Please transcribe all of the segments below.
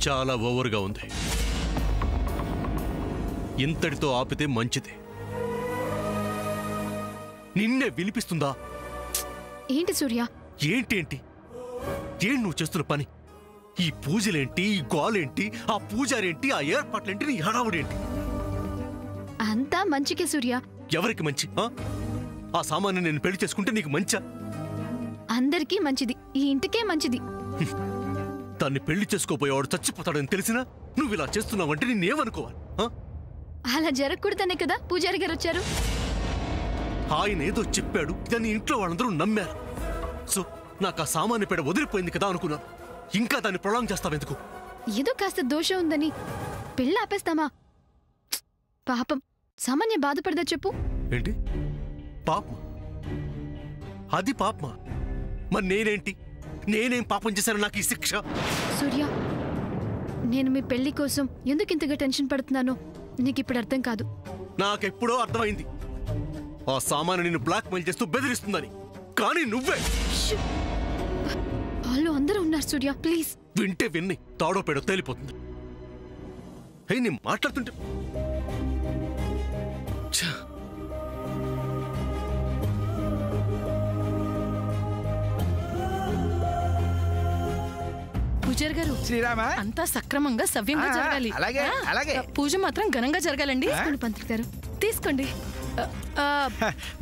చాలా ఓవర్గా ఉంది. ఇంతటితో ఆపితే మంచిది. నిన్నే వినిపిస్తుందా? ఏంటి సూర్య? ఏంటి నువ్వు చేస్తున్న పని? ఈ పూజలేంటి, ఈ గోలేంటి, ఆ పూజారేంటి, ఆ ఏర్పాట్లేంటి, నీ హడావుడేంటి? అంతా మంచికే సూర్య. ఎవరికి మంచి? ఆ సామాన్య నేను పెళ్లి చేసుకుంటే నీకు మంచా? అందరికీ మంచిది, ఈ ఇంటికే మంచిది. దాన్ని పెళ్లి చేసుకోపోయేవాడు చచ్చిపోతాడని తెలిసినా నువ్వు ఇలా చేస్తున్నావంటే నేనేమనుకోవాలి? అలా జరగకూడదనే కదా పూజారి గారు వచ్చారు. ఆయన ఏదో చెప్పాడు, దాన్ని ఇంట్లో వాళ్ళందరూ నమ్మారు. సో నాకు ఆ సామాన్య పేడ వదిలిపోయింది కదా అనుకున్నాను. ఇంకా దాన్ని ప్రొలాంగ్ చేస్తావెందుకు? ఏదో కాస్త దోషం ఉందని పెళ్ళి ఆపేస్తామా? పాపం సామాన్య బాధపడదా చెప్పు. ఏంటి పాపమా? అది పాపమా? మరి నేనేం పాపం చేశాను? నాకు ఈ శిక్ష? సూర్య, నేను మీ పెళ్లి కోసం ఎందుకు ఇంతగా టెన్షన్ పడుతున్నానో నీకు ఇప్పుడు అర్థం కాదు. నాకెప్పుడో అర్థమైంది. ఆ సామాన్య నిన్ను బ్లాక్ మెయిల్ చేస్తూ బెదిరిస్తుందని. కానీ నువ్వే. వాళ్ళు అందరూ ఉన్నారు సూర్య, ప్లీజ్. వింటే విన్ని తాడో పేడో తేలిపోతుంది. నేను మాట్లాడుతుంటే పూజారి గారు, శ్రీరామా, అంతా సక్రమంగా సవ్యంగా జరగాలి. అలాగే పూజ మాత్రం ఘనంగా జరగాలండి. పంతులు గారు తీసుకోండి.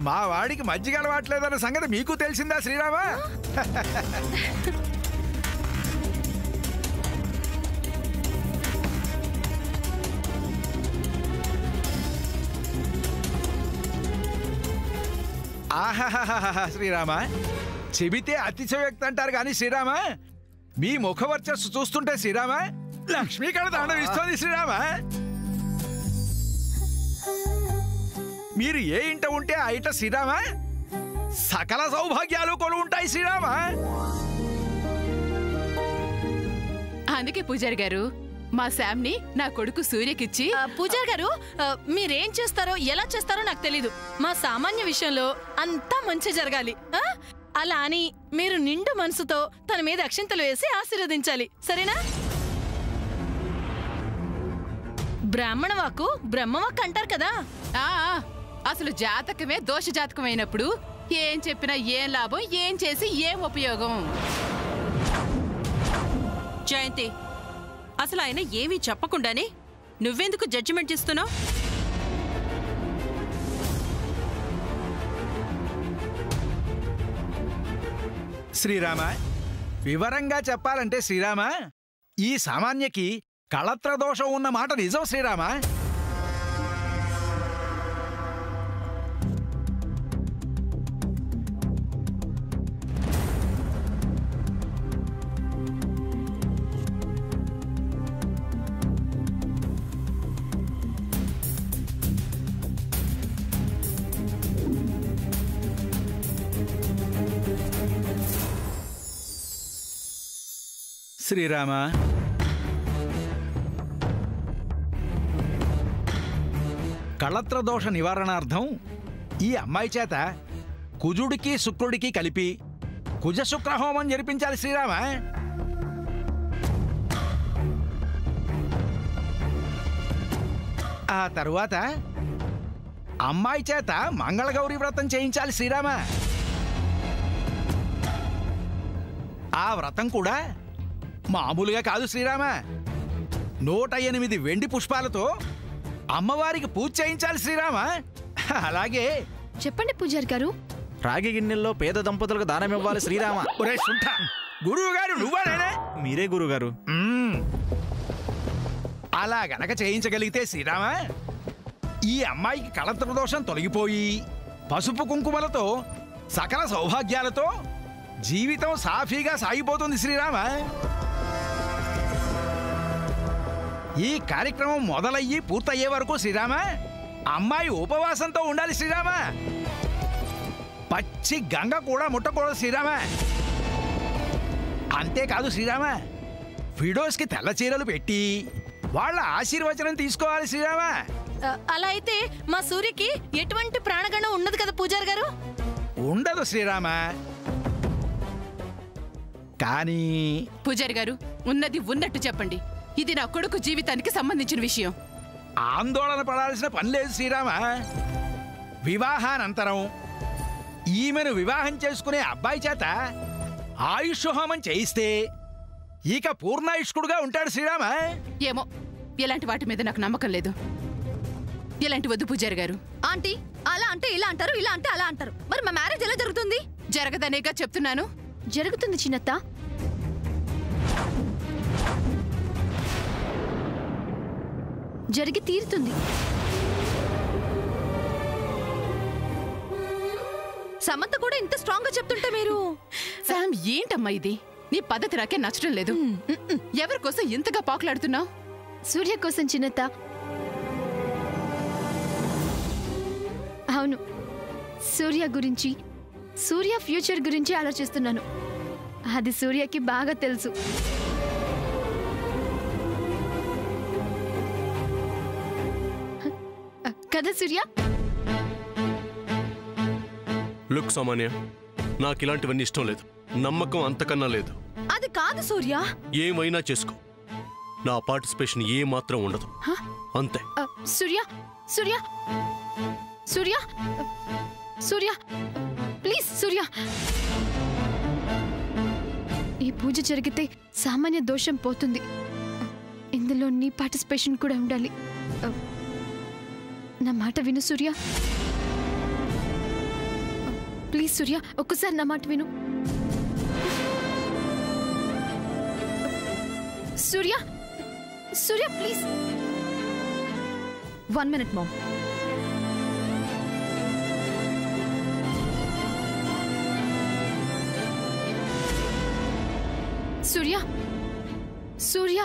మా వాడికి మజ్జిగ అలవాట్లేదన్న సంగతి మీకు తెలిసిందా శ్రీరామా? ఆహాహాహా శ్రీరామా, చెబితే అతిశయోక్తి అంటారు కానీ శ్రీరామా, మీ ముఖవర్చస్సు చూస్తుంటే శ్రీరామా లక్ష్మీ కళ తాండవిస్తోంది శ్రీరామా. మీరు ఏ ఇంట ఉంటే ఆ ఇంట శ్రీరామా సకల సౌభాగ్యాలు కొలు ఉంటాయి శ్రీరామా. అందుకే పూజారి గారు మా శామ్ని నా కొడుకు సూర్యకిచ్చి. పూజారి గారు, మీరేం చేస్తారో ఎలా చేస్తారో నాకు తెలీదు. మా సామాన్య విషయంలో అంతా మంచి జరగాలి. అలా అని మీరు నిండు మనసుతో తన మీద అక్షింతలు వేసి ఆశీర్వదించాలి, సరేనా? బ్రాహ్మణ వాక్కు బ్రహ్మవాక్ అంటారు కదా. అసలు జాతకమే దోష జాతకం అయినప్పుడు ఏం చెప్పినా ఏం లాభం, ఏం చేసి ఏం ఉపయోగం? జయంతి, అసలు ఆయన ఏమీ చెప్పకుండానే నువ్వెందుకు జడ్జిమెంట్ ఇస్తున్నావు? శ్రీరామ, వివరంగా చెప్పాలంటే శ్రీరామ, ఈ సామాన్యకి కళత్ర దోషం ఉన్న మాట నిజం శ్రీరామ. శ్రీరామ, కళత్ర దోష నివారణార్థం ఈ అమ్మాయి చేత కుజుడికి శుక్రుడికి కలిపి కుజ శుక్రహోమం జరిపించాలి శ్రీరామ. ఆ తరువాత అమ్మాయి చేత మంగళగౌరి వ్రతం చేయించాలి శ్రీరామ. ఆ వ్రతం కూడా మామూలుగా కాదు శ్రీరామ, 108 వెండి పుష్పాలతో అమ్మవారికి పూజ చేయించాలి శ్రీరామ. అలాగే చెప్పండి పూజారి గారు. రాగి గిన్నెల్లో పేద దంపతులకు దానం ఇవ్వాలి శ్రీరామ. గురువు గారు నువ్వానే? మీరే గురుగారు. అలా గనక చేయించగలిగితే శ్రీరామ, ఈ అమ్మాయికి కళత్ర దోషం తొలగిపోయి పసుపు కుంకుమలతో సకల సౌభాగ్యాలతో జీవితం సాఫీగా సాగిపోతుంది శ్రీరామ. ఈ కార్యక్రమం మొదలయ్యి పూర్తయ్యే వరకు శ్రీరామ అమ్మాయి ఉపవాసంతో ఉండాలి శ్రీరామ. పచ్చి గంగ కూడా ముట్టకూడదు శ్రీరామ. అంతేకాదు శ్రీరామ, విడోస్కి తెల్ల చీరలు పెట్టి వాళ్ళ ఆశీర్వచనం తీసుకోవాలి శ్రీరామ. అలా అయితే మా సూర్యకి ఎటువంటి ప్రాణగణం ఉండదు కదా పూజారి గారు? ఉండదు శ్రీరామ. కానీ పూజారి గారు, ఉన్నది ఉన్నట్టు చెప్పండి. ఇది నా కొడుకు జీవితానికి సంబంధించిన విషయం. ఆందోళన పడాల్సిన పని లేదు శ్రీరామ. వివాహానంతరం ఈమెను వివాహం చేసుకునే అబ్బాయి చేత ఆయుష్ హోమం చేయిస్తే ఇక పూర్ణాయుష్కుడుగా ఉంటాడు శ్రీరామ. ఏమో, ఇలాంటి వాటి మీద నాకు నమ్మకం లేదు. ఇలాంటి వద్దు పూజారి గారు. ఆంటీ, అలా అంటే ఇలా అంటారు, ఇలా అంటే అలా అంటారు. మరి మా మ్యారేజ్ ఎలా జరుగుతుంది? జరగదనేగా చెప్తున్నాను. జరుగుతుంది చిన్నత్త. జరిగి తీరుతుంది. సమంత కూడా ఇంత స్ట్రాంగ్ గా చెప్తుంటే మీరు శామ్, ఏంటమ్మా ఇది? నీ పద్ధతి నాకే నచ్చడం లేదు. ఎవరి కోసం ఇంతగా పాకులాడుతున్నావు? సూర్య కోసం చిన్నత్త. అవును, సూర్య గురించి, సూర్య ఫ్యూచర్ గురించి ఆలోచిస్తున్నాను. అది సూర్యకి బాగా తెలుసు. కదా సూర్య? లుక్ సామాన్య, నాకు ఇలాంటివన్నీ ఇష్టం లేదు. నమ్మకం అంతకన్నా లేదు. అది కాదు సూర్య. ఏమైనా చేసుకో, నా పార్టిసిపేషన్ ఏ మాత్రం ఉండదు. అంతే. సూర్య, సూర్య, సూర్య, సూర్య, ప్లీజ్ సూర్య. ఈ పూజ జరిగితే సామాన్య దోషం పోతుంది. ఇందులో నీ పార్టిసిపేషన్ కూడా ఉండాలి. నా మాట విను సూర్య. ప్లీజ్ సూర్య, ఒక్కసారి నా మాట విను. సూర్య, సూర్య ప్లీజ్. 1 minute mom. సూర్య, సూర్య,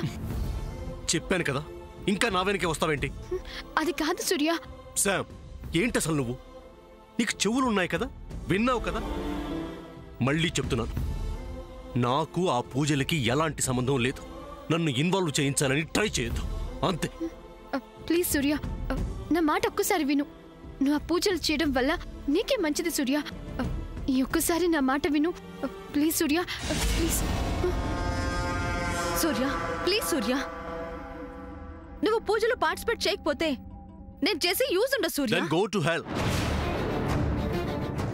చెప్పాను కదా, ఇంకా నా వెనకే వస్తావేంటి? అది కాదు సూర్య. శామ్, ఏంటి అసలు నువ్వు? నీకు చెవులున్నాయి కదా, విన్నావు కదా. మళ్ళీ చెప్తున్నాను, నాకు ఆ పూజలకి ఎలాంటి సంబంధం లేదు. నన్ను ఇన్వాల్వ్ చేయించాలని ట్రై చేయొద్దు, అంతే. ప్లీజ్ సూర్య, నా మాట ఒక్కసారి విను. నువ్వు ఆ పూజలు చేయడం వల్ల నీకే మంచిది సూర్య. ఈ ఒక్కసారి నా మాట విను please Surya. Please Surya, please Surya. నువ్వు పూజలో పార్టిసిపేట్ చేయకపోతే నేను చేసి యూజ్ ఉండదు Surya. Then go to hell.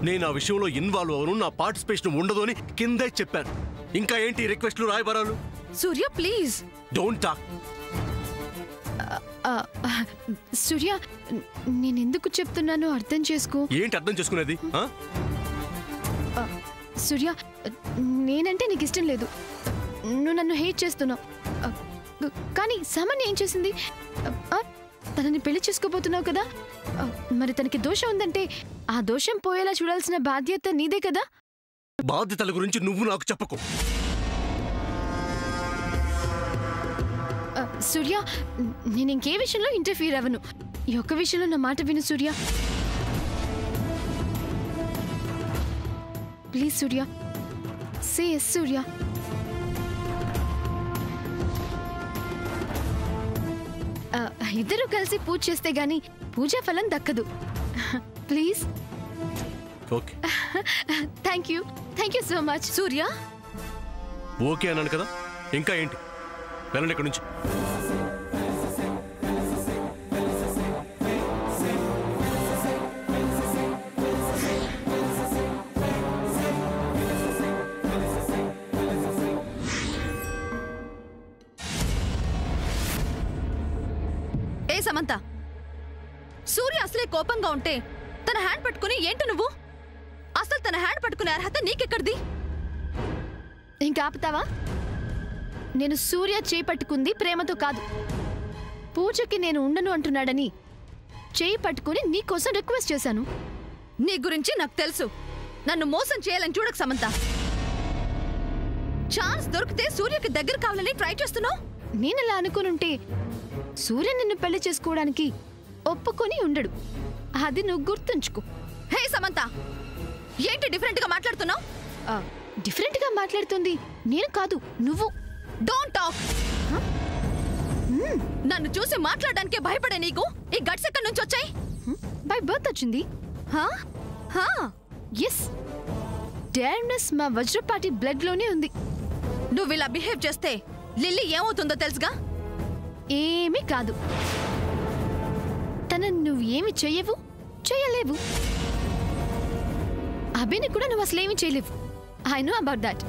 నేను ఆ విషయంలో ఇన్వాల్వ్ అవను, నా పార్టిసిపేషన్ ఉండదు అని కిందే చెప్పాను. ఇంకా ఏంటి రిక్వెస్ట్లు, రాయబారాలు? సూర్య ప్లీజ్ డోంట్ టాక్. సూర్య, నేనెందుకు చెప్తున్నానో అర్థం చేసుకో. ఏంటి అర్థం చేసుకునేది? సూర్య, నేనంటే నీకు ఇష్టం లేదు. నువ్వు నన్ను హేట్ చేస్తున్నావు. కానీ సామాన్య ఏం చేసింది? తనని పెళ్లి చేసుకోబోతున్నావు కదా, మరి తనకి దోషం ఉందంటే ఆ దోషం పోయేలా చూడాల్సిన బాధ్యత నీదే కదా. బాధ్యతల గురించి నువ్వు నాకు చెప్పకు. సూర్య, నేను ఇంకే విషయంలో ఇంటర్ఫీర్ అవ్వను. ఈ ఒక్క విషయంలో నా మాట విను సూర్య. ప్లీజ్ సూర్య, సే ఎస్ సూర్య. ఇద్దరు కలిసి పూజ చేస్తే గాని పూజా ఫలం దక్కదు. Please. Okay. Thank you so much Surya. Okay అన్నాను కదా, ఇంకా ఏంటి? వెళ్ళండి ఇక్కడి నుంచి. ఏ సమంత, సూర్య అసలే కోపంగా ఉంటే తన హ్యాండ్ పట్టుకుని ఏంటి నువ్వు? అసలు తన హ్యాండ్ పట్టుకునే అర్హత నీకెక్కడిది? ఇంకా ఆపుతావా? నేను సూర్య చేయి పట్టుకుంది ప్రేమతో కాదు. పూజకి నేను ఉండను అంటున్నాడని చేయి పట్టుకుని నీకోసం రిక్వెస్ట్ చేశాను. నీ గురించి నాకు తెలుసు. నన్ను మోసం చేయాలని చూడకు సమంత. ఛాన్స్ దొరికితే సూర్యకి దగ్గర కావాలని ట్రై చేస్తున్నావు. నేనలా అనుకునుంటే సూర్య నిన్ను పెళ్లి చేసుకోవడానికి ఒప్పుకొని ఉండడు. అది నువ్వు గుర్తుంచుకో. హే సమంత, ఏంటి డిఫరెంట్ గా మాట్లాడుతున్నావు? డిఫరెంట్ గా మాట్లాడుతుంది నేను కాదు, నువ్వు. Don't talk. నన్ను చూసి మాట్లాడడానికే భయపడే నీకు ఈ గట్స్ ఎక్కడి నుంచి వచ్చాయి? బై బర్త్ వచ్చింది. ఎస్, డేర్నెస్ మా వజ్రపాటి బ్లడ్ లోనే ఉంది. నువ్వు ఇలా బిహేవ్ చేస్తే లిల్లీ ఏమవుతుందో తెలుసుగా. ఏమీ కాదు. తనను నువ్వు ఏమి చెయ్యవు, చేయలేవు. అభిని కూడా నువ్వు అసలేమీ చేయలేవు. I know about that.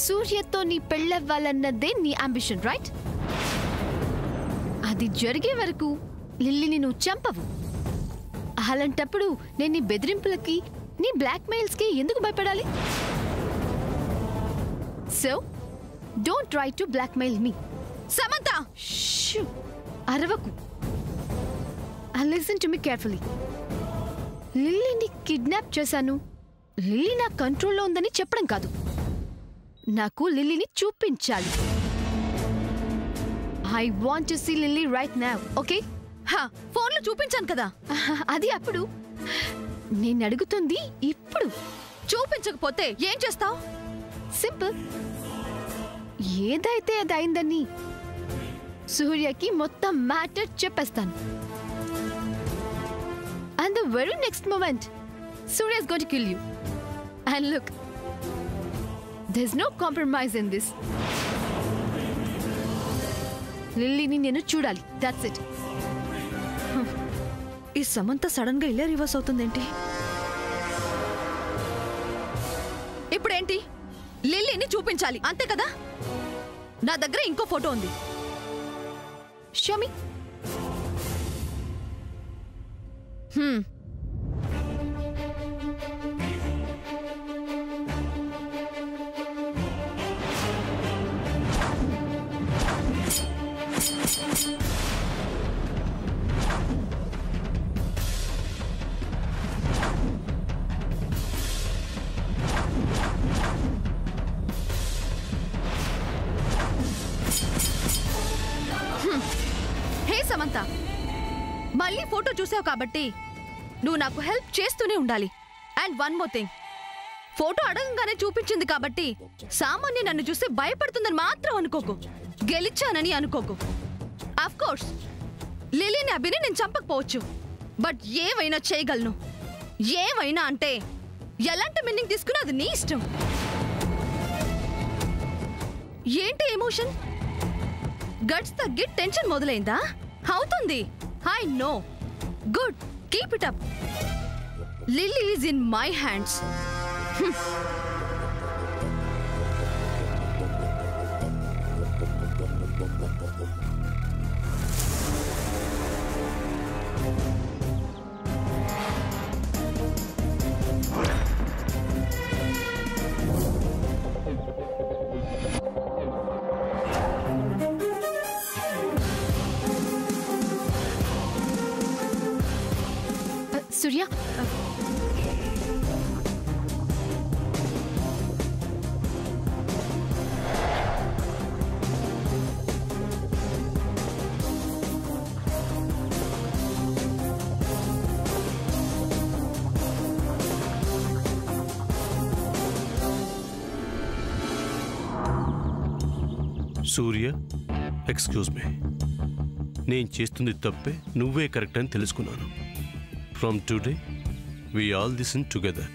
సూర్యతో నీ పెళ్ళవ్వాలన్నదే నీ అంబిషన్, రైట్? అది జరిగే వరకు లిల్లీని నువ్వు చంపవు. అలాంటప్పుడు నేను నీ బెదిరింపులకి, నీ బ్లాక్మెయిల్స్కి ఎందుకు భయపడాలి? So don't try to blackmail me. Samantha, అరవకు. And listen to me carefully. లిల్లీని కిడ్నాప్ చేశాను, లిల్లీ నా కంట్రోల్లో ఉందని చెప్పడం కాదు, నాకు లిల్లీని చూపించాలి. I want to see Lily right now, okay? ఫోన్లో చూపించాను కదా, అది అప్పుడు. నేను అడుగుతుంది ఇప్పుడు. చూపించకపోతే ఏం చేస్తావు? సింపుల్. ఏదైతే అది అయిందని సూర్యకి మొత్తం మ్యాటర్ చెప్పేస్తాను. And the very next moment Surya is going to kill you. And look, there's no compromise in this. లిల్లీని నేను చూడాలి, that's it. ఈ సమంత సడన్ గా ఇలా రివర్స్ అవుతుందేంటి? ఇప్పుడేంటి? లిల్లీని చూపించాలి, అంతే కదా? నా దగ్గర ఇంకో ఫోటో ఉంది. Show me. హే సమంత, మళ్ళీ ఫోటో చూసావు కాబట్టి నువ్వు నాకు హెల్ప్ చేస్తూనే ఉండాలి. And one more thing, photo అడగంగానే చూపించింది కాబట్టి సామాన్య నన్ను చూసి భయపడుతుందని మాత్రం అనుకోకు, గెలిచానని అనుకోకు. ఆఫ్ కోర్స్ లిలీని అభిని నేను చంపకపోవచ్చు, బట్ ఏవైనా చేయగలను. ఏవైనా అంటే ఎలాంటి మీనింగ్ తీసుకున్నా అది నీ ఇష్టం. ఏంటి ఎమోషన్? గట్స్ తగ్గి టెన్షన్ మొదలైందా? అవుతుంది. I know. Good, keep it up. Lily is in my hands. Surya, Surya, excuse me. నేను చేస్తుంది తప్పే, నువ్వే కరెక్ట్ అని తెలుసుకున్నాను. From today, we all listen together.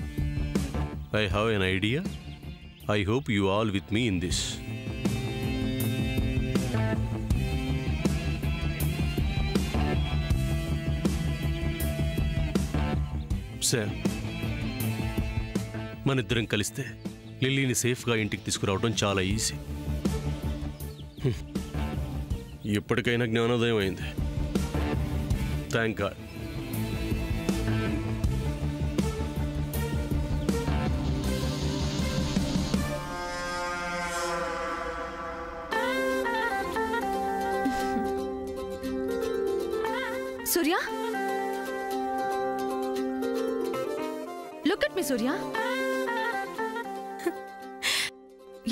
I have an idea. I hope you all with me in this. Sam, మనిద్దరం కలిస్తే లిల్లీని సేఫ్గా ఇంటికి తీసుకురావడం చాలా ఈజీ. ఎప్పటికైనా జ్ఞానోదయం అయింది. Thank God. Surya, look at me Surya.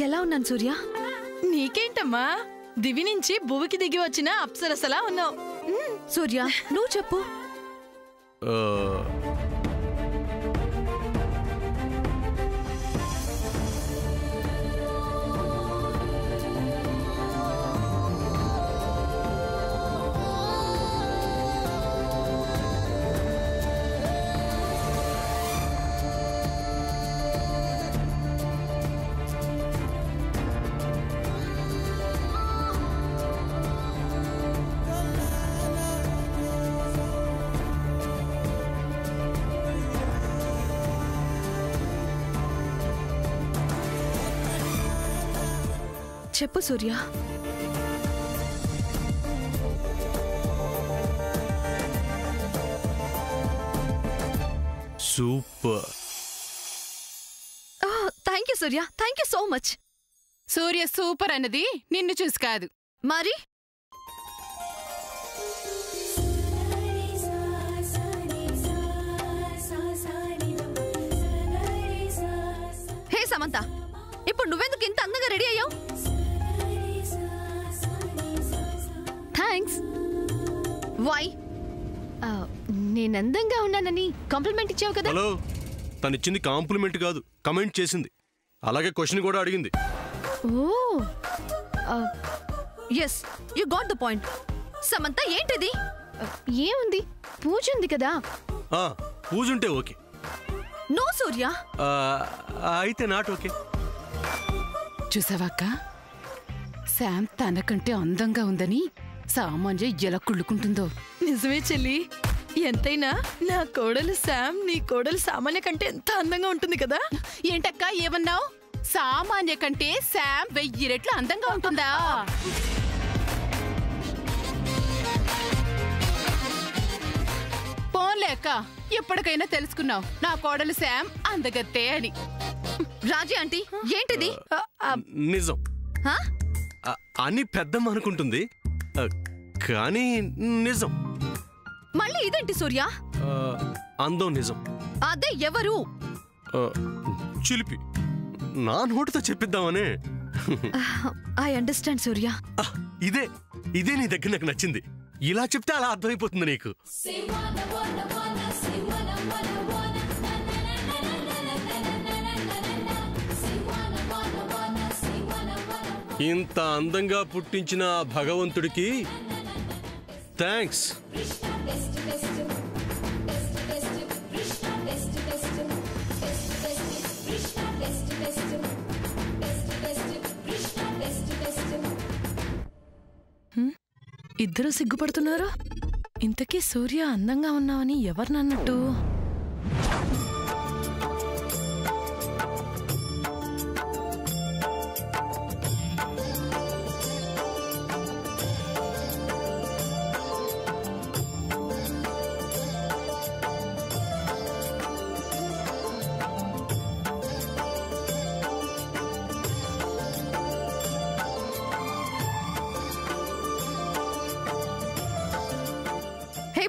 ఎలా ఉన్నాను సూర్య? నీకేంటమ్మా, దివి నుంచి భూమికి దిగి వచ్చిన అప్సరసలా ఉన్నావు. సూర్య, నువ్వు చెప్పు. చెప్పు Surya. Super. Thank you Surya, thank you so much. Surya super అన్నది నిన్ను చూసి కాదు మరి హే సమంత, ఇప్పుడు నువ్వెందుకు ఇంత అందంగా రెడీ అయ్యావు? థ్యాంక్స్. వై? నేను అందంగా ఉన్నానని కాంప్లిమెంట్ ఇచ్చావు కదా. హలో, తనిచ్చింది కాంప్లిమెంట్ కాదు, కమెంట్ చేసింది. అలాగే క్వశ్చన్ కూడా అడిగింది. Oh yes, you got the point. Samantha ఏంటిది? ఏముంది, పూజ ఉంది కదా. పూజ ఉంటే ఓకే. నో సూర్య. అయితే నాట్ ఓకే. చూసావాక్క, శామ్ తనకంటే అందంగా ఉందని సామాన్య ఎలా కుళ్ళుకుంటుందో. నిజమే చెల్లి, ఎంతైనా నా కోడలు శామ్ నీ కోడలు సామాన్య కంటే ఎంత అందంగా ఉంటుంది కదా. ఏంటక్క ఏమన్నావు? సామాన్య కంటే శామ్ 1000 రెట్లు అందంగా ఉంటుందా? పోన్లే అక్క, ఎప్పటికైనా తెలుసుకున్నావు నా కోడలు శామ్ అందగత్తే అని. రాజీ ఆంటీ, ఏంటిది? నిజం అని పెద్దమ్మ అనుకుంటుంది, కానీ నిజం. మళ్ళీ ఇదేంటి సూర్య? అందం నిజం. అదే ఎవరు? చిలిపి, నా నోటితో చెప్పిద్దామనే. ఐ అండర్స్టాండ్ సూర్య. ఇదే నీ దగ్గర నాకు నచ్చింది. ఇలా చెప్తే అలా అర్థమైపోతుంది నీకు. ఇంత అందంగా పుట్టించిన భగవంతుడికి థ్యాంక్స్. ఇద్దరు సిగ్గుపడుతున్నారు. ఇంతకీ సూర్య అందంగా ఉన్నావని ఎవరినన్నట్టు?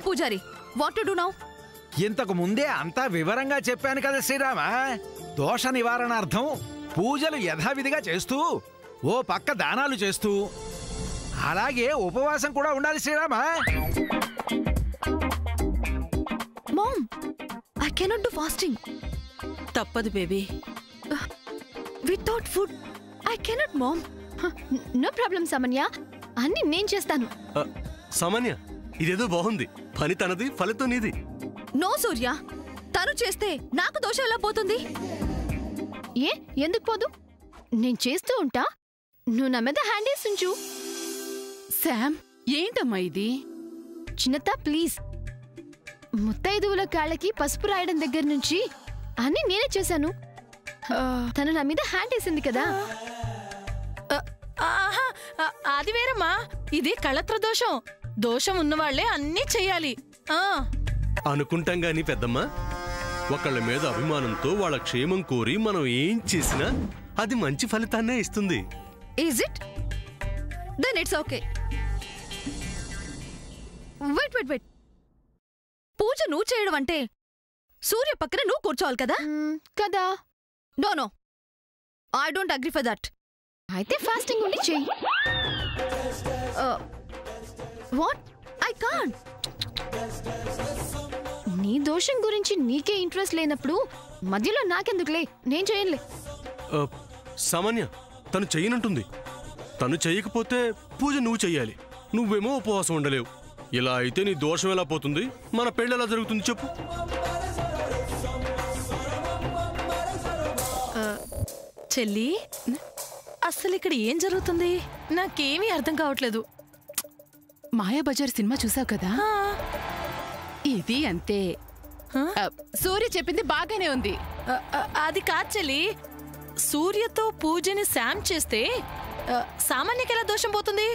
పూజారి, వాట్ టు డు నౌ? ఇంతకు ముందే అంతా వివరంగా చెప్పాను కదా శ్రీరామ. దోష నివారణార్థం పూజలు యథావిధిగా చేస్తూ ఓ పక్క దానాలు చేస్తూ అలాగే ఉపవాసం కూడా ఉండాలి శ్రీరామ. Mom, I cannot do fasting. తప్పదు baby. Without food I cannot mom. No problem Samanya, అన్ని నేను చేస్తాను. సమన్య, ఇదేదో బాగుంది. పని తనది, ఫలితం నీది. నో సూర్య, తను చేస్తే నాకు దోషం ఎలా పోతుంది? ఎందుకు పోదు? నేను చేస్తూ ఉంటా, నువ్వు నా మీద హ్యాండ్ వేసి ఉంచు. శామ్, ఏంటమ్మా ఇది? చిన్నత ప్లీజ్. ముత్తైదువుల కాళ్ళకి పసుపు రాయడం దగ్గర నుంచి అన్ని నేనే చేశాను. తను నా మీద హ్యాండ్ వేసింది కదా. అది వేరమ్మా, ఇది కళత్ర దోషం. దోషం ఉన్నవాళ్లే అన్నీ చెయ్యాలి. అనుకుంటాం గాని పెద్దమ్మ, ఒకళ్ళ మీద అభిమానంతో వాళ్ళ క్షేమం కోరి మనం ఏం చేసినా అది మంచి ఫలితాన్నే ఇస్తుంది. Is it? Then it's okay. Wait. పూజ నువ్వు చేయడం అంటే సూర్య పక్కన నువ్వు కూర్చోవాలి కదా. కదా. No, I don't agree for that. అయితే ఫాస్టింగ్ ఉండి చెయ్యి. వాట్? I can't. నీ దోషం గురించి నీకే ఇంట్రెస్ట్ లేనప్పుడు మధ్యలో నాకెందుకులే, నేను చేయనులే. సామాన్య, తను చెయ్యనంటుంది. తను చెయ్యకపోతే పూజ నువ్వు చెయ్యాలి. నువ్వేమో ఉపవాసం ఉండలేవు. ఇలా అయితే నీ దోషం ఎలా పోతుంది? మన పెళ్ళి ఎలా జరుగుతుంది చెప్పు. చెల్లి, అసలు ఇక్కడ ఏం జరుగుతుంది? నాకేమీ అర్థం కావట్లేదు. మాయాబజార్ సినిమా చూసావు కదా, ఇది అంతే. సూర్య చెప్పింది బాగానే ఉంది. అది కాదు చెల్లి, సూర్యతో పూజని శామ్ చేస్తే సామాన్యకి ఎలా దోషం పోతుంది?